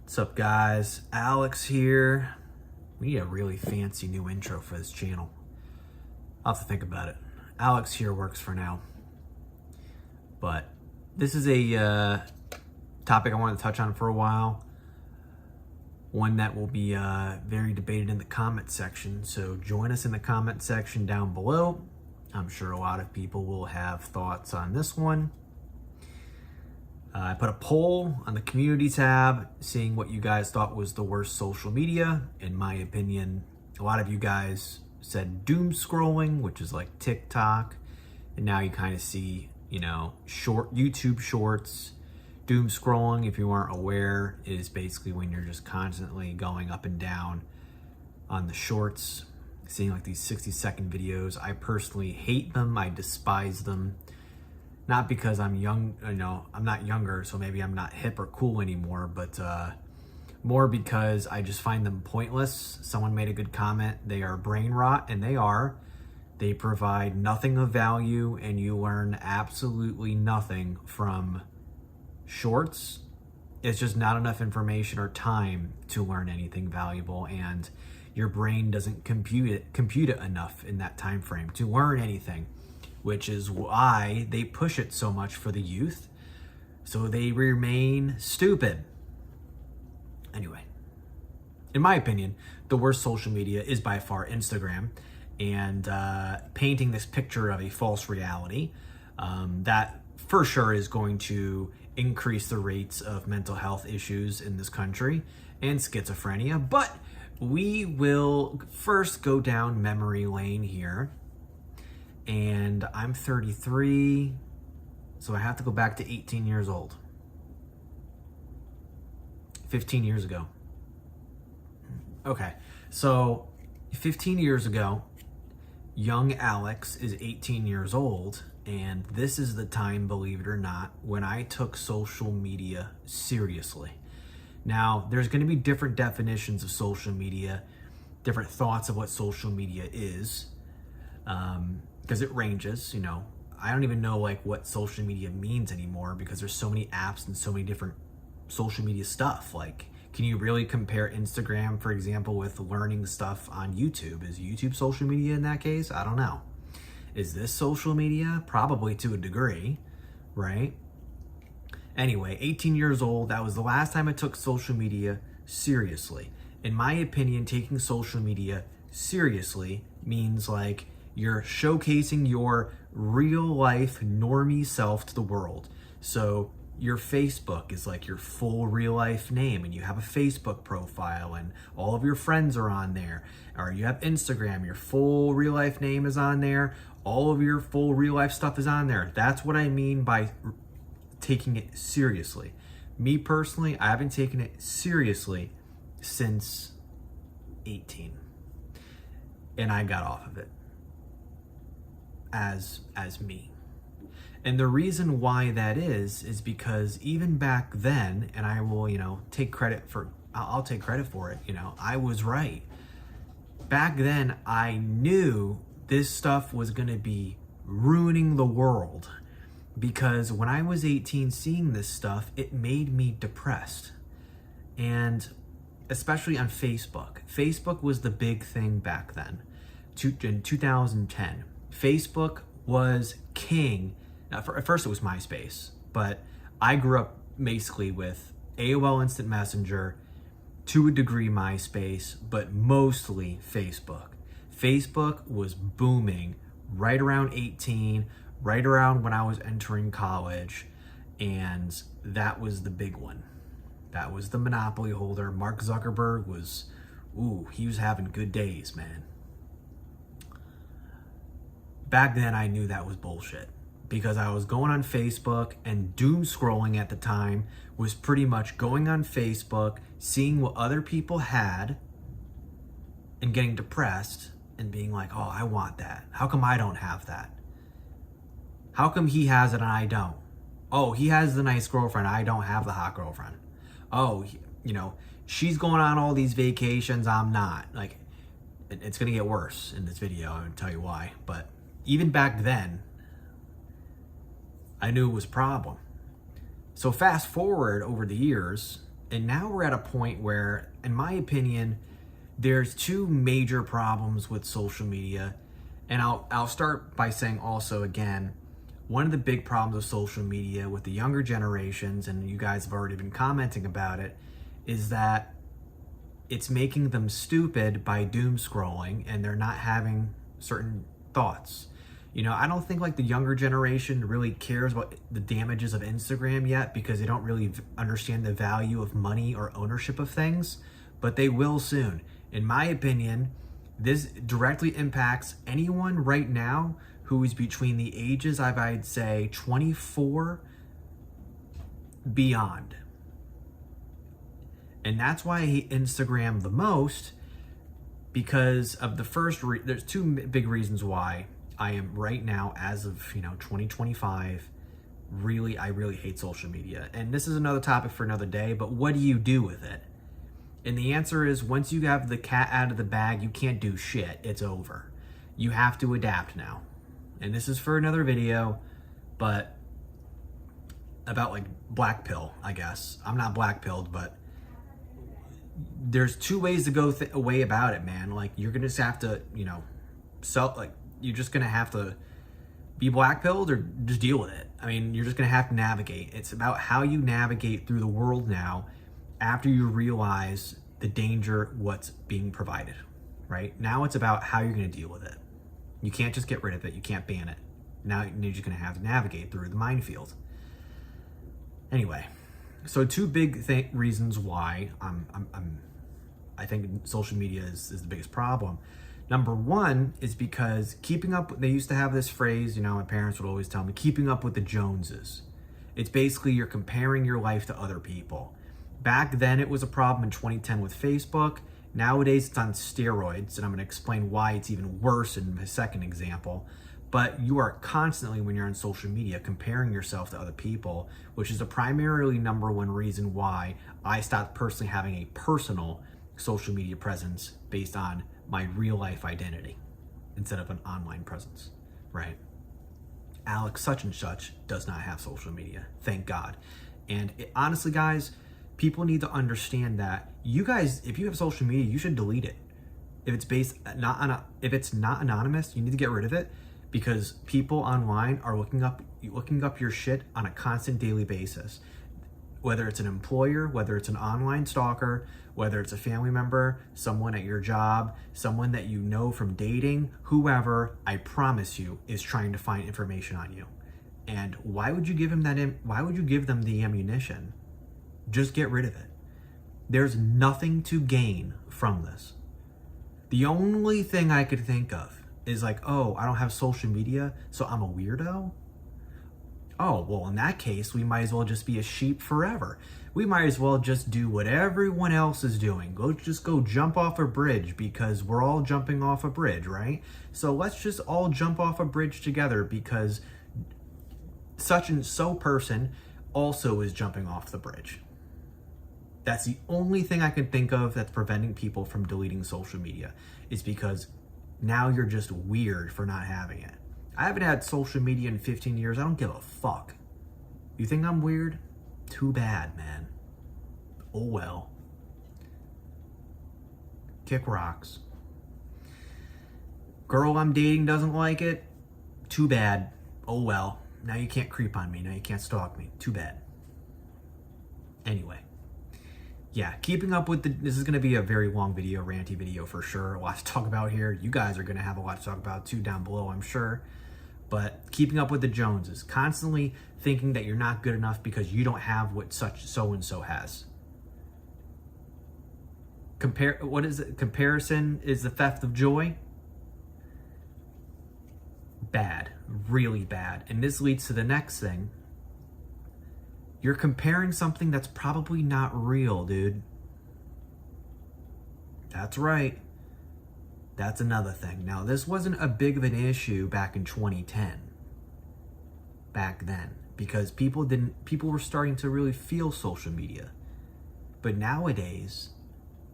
What's up, guys? Alex here. We need a really fancy new intro for this channel. I'll have to think about it. Alex here works for now. But this is a topic I wanted to touch on for a while. One that will be very debated in the comment section. So join us in the comment section down below. I'm sure a lot of people will have thoughts on this one. I put a poll on the community tab, seeing what you guys thought was the worst social media. In my opinion, a lot of you guys said doom scrolling, which is like TikTok. And now you kind of see, short YouTube shorts. Doom scrolling, if you aren't aware, is basically when you're just constantly going up and down on the shorts, seeing like these 60-second videos. I personally hate them. I despise them. Not because I'm young, I'm not younger, so maybe I'm not hip or cool anymore, but more because I just find them pointless. Someone made a good comment. They are brain rot, and they are. They provide nothing of value, and you learn absolutely nothing from shorts. It's just not enough information or time to learn anything valuable, and your brain doesn't compute it enough in that time frame to learn anything, which is why they push it so much for the youth, so they remain stupid. Anyway, in my opinion, the worst social media is by far Instagram, and painting this picture of a false reality that for sure is going to increase the rates of mental health issues in this country and schizophrenia. But we will first go down memory lane here. And I'm 33, so I have to go back to 18 years old. 15 years ago. Okay, so 15 years ago, young Alex is 18 years old, and this is the time, believe it or not, when I took social media seriously. Now, there's going to be different definitions of social media, different thoughts of what social media is. Because it ranges, I don't even know what social media means anymore, because there's so many apps and so many different social media stuff. Can you really compare Instagram, for example, with learning stuff on YouTube? Is YouTube social media in that case? I don't know. Is this social media? Probably to a degree, right? Anyway, 18 years old, that was the last time I took social media seriously. In my opinion, taking social media seriously means you're showcasing your real life normie self to the world. So your Facebook is your full real life name, and you have a Facebook profile and all of your friends are on there. Or you have Instagram, your full real life name is on there. All of your full real life stuff is on there. That's what I mean by taking it seriously. Me personally, I haven't taken it seriously since 18. And I got off of it. As me. And the reason why that is because even back then, and I will, I'll take credit for it, I was right. Back then, I knew this stuff was going to be ruining the world, because when I was 18 seeing this stuff, it made me depressed. And especially on Facebook. Facebook was the big thing back then, in 2010. Facebook was king. Now, at first it was MySpace, but I grew up basically with AOL Instant Messenger, to a degree MySpace, but mostly Facebook. Facebook was booming right around 18, right around when I was entering college, and that was the big one. That was the monopoly holder. Mark Zuckerberg was, he was having good days, man. Back then, I knew that was bullshit, because I was going on Facebook, and doom scrolling at the time was pretty much going on Facebook, seeing what other people had, and getting depressed and being like, oh, I want that. How come I don't have that? How come he has it and I don't? Oh, he has the nice girlfriend. I don't have the hot girlfriend. Oh, she's going on all these vacations. I'm not. It's going to get worse in this video. I'm going to tell you why. But even back then, I knew it was a problem. So fast forward over the years, And now we're at a point where, in my opinion, there's two major problems with social media. And I'll start by saying also, again, one of the big problems with social media with the younger generations, and you guys have already been commenting about it, is that it's making them stupid by doom scrolling, and they're not having certain thoughts. You know, I don't think like the younger generation really cares about the damages of Instagram yet, because they don't really understand the value of money or ownership of things, but they will soon. In my opinion, this directly impacts anyone right now who is between the ages of, I'd say, 24 beyond. And that's why I hate Instagram the most, because of the first, there's two big reasons why I am right now, as of 2025, I really hate social media. And this is another topic for another day, but what do you do with it? And the answer is, once you have the cat out of the bag, you can't do shit. It's over. You have to adapt now. And this is for another video, but about like black pill, I guess. I'm not black pilled, but there's two ways to go away about it, man. Like, you're gonna just have to, you're just gonna have to be black pilled or just deal with it. I mean, you're just gonna have to navigate. It's about how you navigate through the world now after you realize the danger, what's being provided, right? Now it's about how you're gonna deal with it. You can't just get rid of it. You can't ban it. Now you're just gonna have to navigate through the minefield. Anyway, so two big reasons why I think social media is the biggest problem. Number one is because keeping up, they used to have this phrase, my parents would always tell me, keeping up with the Joneses. It's basically you're comparing your life to other people. Back then it was a problem in 2010 with Facebook. Nowadays it's on steroids, and I'm going to explain why it's even worse in my second example. But you are constantly, when you're on social media, comparing yourself to other people, which is the primarily number one reason why I stopped personally having a personal social media presence based on my real life identity instead of an online presence, right? Alex such and such does not have social media, thank God. And honestly, guys, people need to understand that you guys, if you have social media, you should delete it. If it's not anonymous, you need to get rid of it, because people online are looking up your shit on a constant daily basis. Whether it's an employer, whether it's an online stalker, whether it's a family member, someone at your job, someone that you know from dating, whoever, I promise you, is trying to find information on you. And why would you give them why would you give them the ammunition? Just get rid of it. There's nothing to gain from this. The only thing I could think of is like, oh, I don't have social media, so I'm a weirdo? Oh, well, in that case, we might as well just be a sheep forever. We might as well just do what everyone else is doing. Just go jump off a bridge, because we're all jumping off a bridge, right? So let's just all jump off a bridge together, because such and so person also is jumping off the bridge. That's the only thing I can think of that's preventing people from deleting social media, is because now you're just weird for not having it. I haven't had social media in 15 years. I don't give a fuck. You think I'm weird? Too bad, man. Oh well. Kick rocks. Girl I'm dating doesn't like it? Too bad. Oh well. Now you can't creep on me. Now you can't stalk me. Too bad. Anyway. Yeah, keeping up with this is going to be a very long video, ranty video for sure. A lot to talk about here. You guys are going to have a lot to talk about too down below, I'm sure. But keeping up with the Joneses, constantly thinking that you're not good enough because you don't have what such so-and-so has. What is it? Comparison is the theft of joy. Bad, really bad. And this leads to the next thing. You're comparing something that's probably not real, dude. That's right. That's another thing. Now, this wasn't a big of an issue back in 2010. Back then. Because people were starting to really feel social media. But nowadays,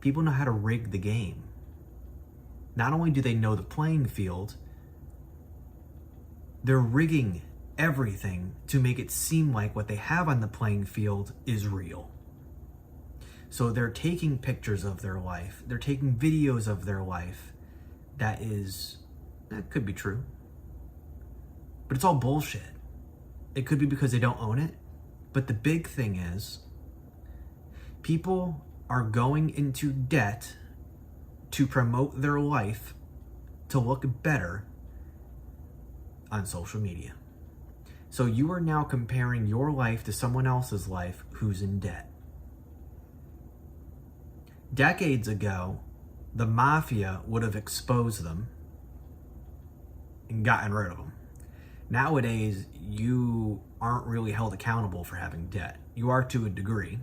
people know how to rig the game. Not only do they know the playing field, they're rigging everything to make it seem like what they have on the playing field is real. So they're taking pictures of their life. They're taking videos of their life. That could be true. But it's all bullshit. It could be because they don't own it. But the big thing is, people are going into debt to promote their life to look better on social media. So you are now comparing your life to someone else's life who's in debt. Decades ago, the mafia would have exposed them and gotten rid of them. Nowadays, you aren't really held accountable for having debt. You are to a degree,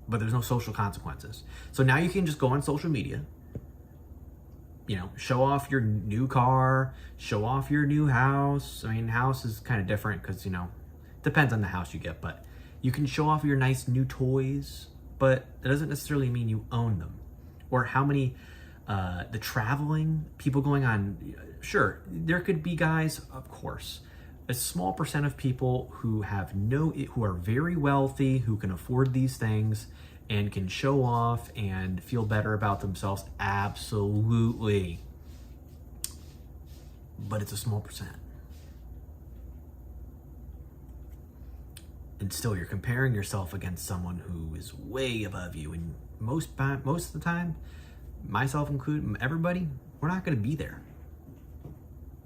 but there's no social consequences. So now you can just go on social media, show off your new car, show off your new house. I mean, house is kind of different because, depends on the house you get, but you can show off your nice new toys, but that doesn't necessarily mean you own them. Or how many, the traveling, people going on, sure, there could be guys, of course, a small percent of people who who are very wealthy, who can afford these things and can show off and feel better about themselves. Absolutely. But it's a small percent. And still, you're comparing yourself against someone who is way above you. And most of the time, myself included, everybody, we're not going to be there.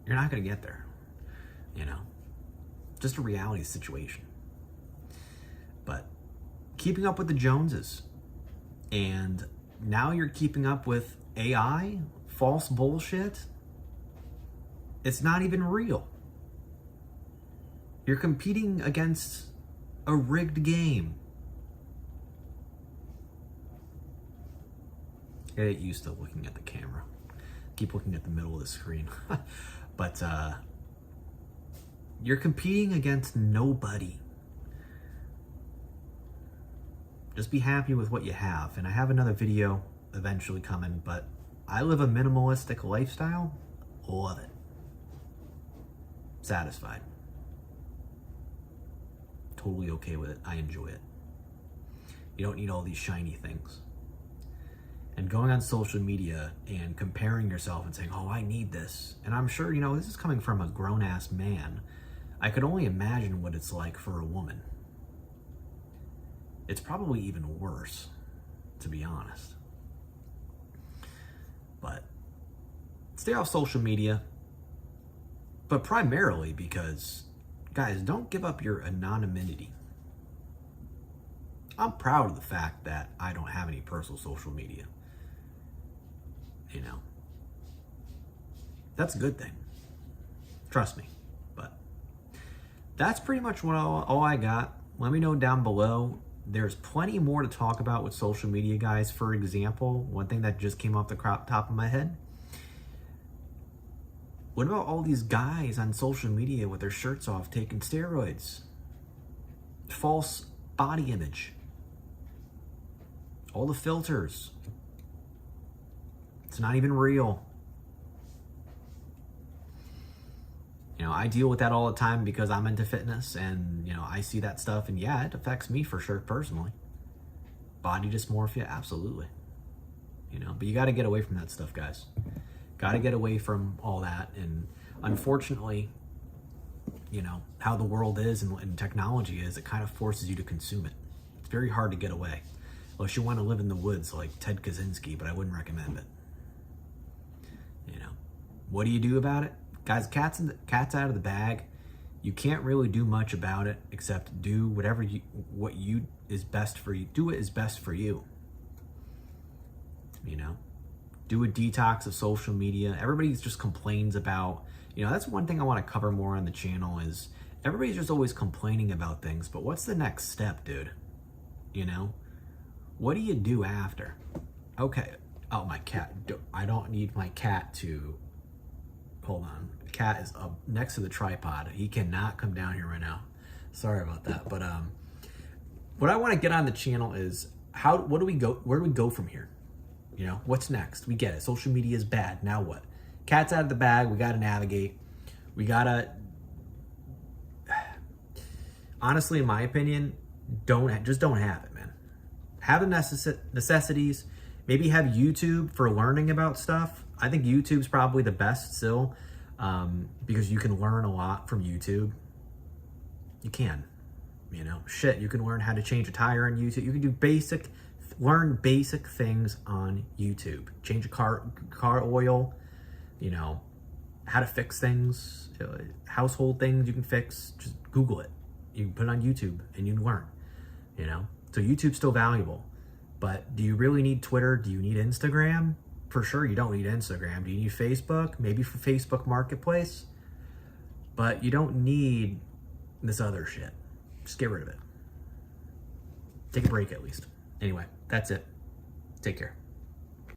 You're not going to get there. Just a reality situation. But keeping up with the Joneses, and now you're keeping up with AI, false bullshit. It's not even real. You're competing against a rigged game. Get used to looking at the camera. Keep looking at the middle of the screen. But you're competing against nobody. Just be happy with what you have. And I have another video eventually coming, but I live a minimalistic lifestyle. Love it. Satisfied. Totally okay with it. I enjoy it. You don't need all these shiny things. And going on social media and comparing yourself and saying, oh, I need this. And I'm sure, this is coming from a grown-ass man. I could only imagine what it's like for a woman. It's probably even worse, to be honest. But stay off social media. But primarily because, guys, don't give up your anonymity. I'm proud of the fact that I don't have any personal social media. That's a good thing. Trust me. But that's pretty much all I got. Let me know down below. There's plenty more to talk about with social media, guys. For example, one thing that just came off the top of my head. What about all these guys on social media with their shirts off taking steroids? False body image. All the filters. It's not even real. I deal with that all the time because I'm into fitness and, I see that stuff and yeah, it affects me for sure personally. Body dysmorphia, absolutely. But you got to get away from that stuff, guys. Got to get away from all that. And unfortunately, how the world is and technology is, it kind of forces you to consume it. It's very hard to get away. Unless you want to live in the woods like Ted Kaczynski, but I wouldn't recommend it. What do you do about it? Guys, cat's out of the bag. You can't really do much about it except do what is best for you. Do what is best for you. Do a detox of social media. Everybody just complains about, that's one thing I want to cover more on the channel is everybody's just always complaining about things, but what's the next step, dude? What do you do after? Okay. Oh, my cat. I don't need my cat to... Hold on. The cat is up next to the tripod. He cannot come down here right now. Sorry about that. But what I want to get on the channel is where do we go from here? What's next? We get it. Social media is bad. Now what? Cat's out of the bag. We got to navigate. We got to... Honestly, in my opinion, don't have it, man. have the necessities. Maybe have YouTube for learning about stuff. I think YouTube's probably the best still, because you can learn a lot from YouTube. You can, you can learn how to change a tire on YouTube. You can do learn basic things on YouTube. Change a car oil, how to fix things, household things you can fix. Just Google it. You can put it on YouTube and you can learn, So YouTube's still valuable. But do you really need Twitter? Do you need Instagram? For sure you don't need Instagram. Do you need Facebook? Maybe for Facebook Marketplace. But you don't need this other shit. Just get rid of it. Take a break at least. Anyway, that's it. Take care.